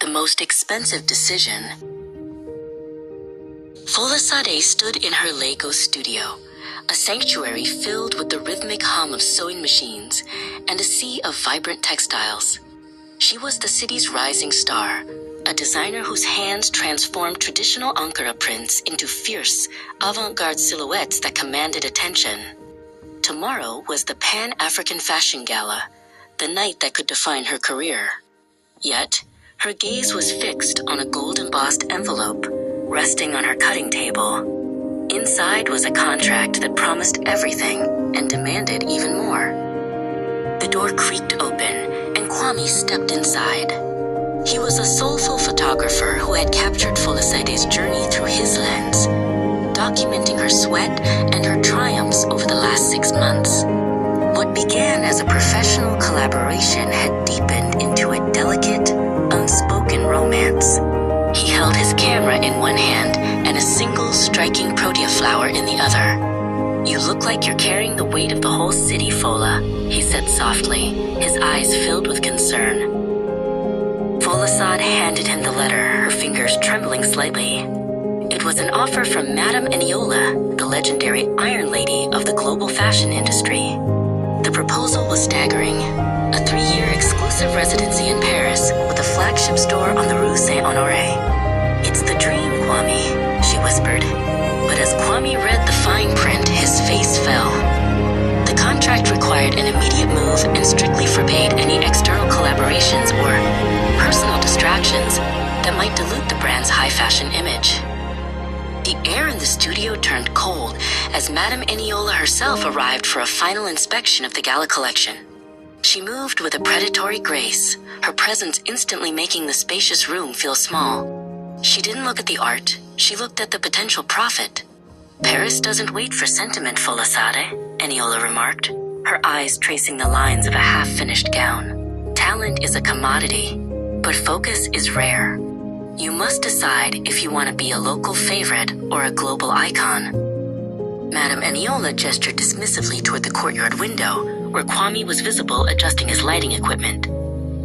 the most expensive decision. Folasade stood in her Lego studio, a sanctuary filled with the rhythmic hum of sewing machines and a sea of vibrant textiles. She was the city's rising star, a designer whose hands transformed traditional Ankara prints into fierce, avant-garde silhouettes that commanded attention. Tomorrow was the Pan-African Fashion Gala, the night that could define her career. Yet, her gaze was fixed on a gold-embossed envelope, resting on her cutting table. Inside was a contract that promised everything and demanded even more. The door creaked open, and Kwame stepped inside. He was a soulful photographer who had captured Folasade's journey through his lens, documenting her sweat and her triumphs over the last 6 months. What began as a professional collaboration had deepened into a delicate, unspoken romance. He held his camera in one hand and a single striking protea flower in the other. "You look like you're carrying the weight of the whole city, Fola," he said softly, his eyes filled with concern. Folasade handed him the letter, her fingers trembling slightly. It was an offer from Madame Eniola, the legendary Iron Lady of the global fashion industry. The proposal was staggering: a 3-year exclusive residency in Paris with a flagship store on the Rue Saint-Honoré. "It's the dream, Kwame," she whispered. But as Kwame read the fine print, his face fell. The contract required an immediate move and strictly forbade any external collaborations or personal distractions that might dilute the brand's high-fashion image. The air in the studio turned cold as Madame Eniola herself arrived for a final inspection of the gala collection. She moved with a predatory grace, her presence instantly making the spacious room feel small. She didn't look at the art, she looked at the potential profit. "Paris doesn't wait for sentiment, Folasade," Eniola remarked, her eyes tracing the lines of a half-finished gown. "Talent is a commodity, but focus is rare. You must decide if you want to be a local favorite or a global icon." Madame Eniola gestured dismissively toward the courtyard window, where Kwame was visible adjusting his lighting equipment.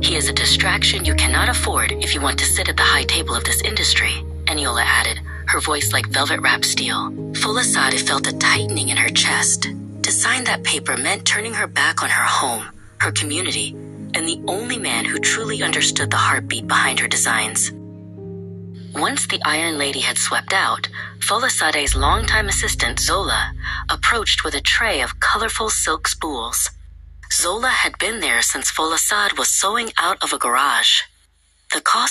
"He is a distraction you cannot afford if you want to sit at the high table of this industry," Eniola added, her voice like velvet-wrapped steel. Folasade felt a tightening in her chest. To sign that paper meant turning her back on her home, her community, and the only man who truly understood the heartbeat behind her designs. Once the Iron Lady had swept out, Folasade's longtime assistant, Zola, approached with a tray of colorful silk spools. Zola had been there since Folasade was sewing out of a garage. The cost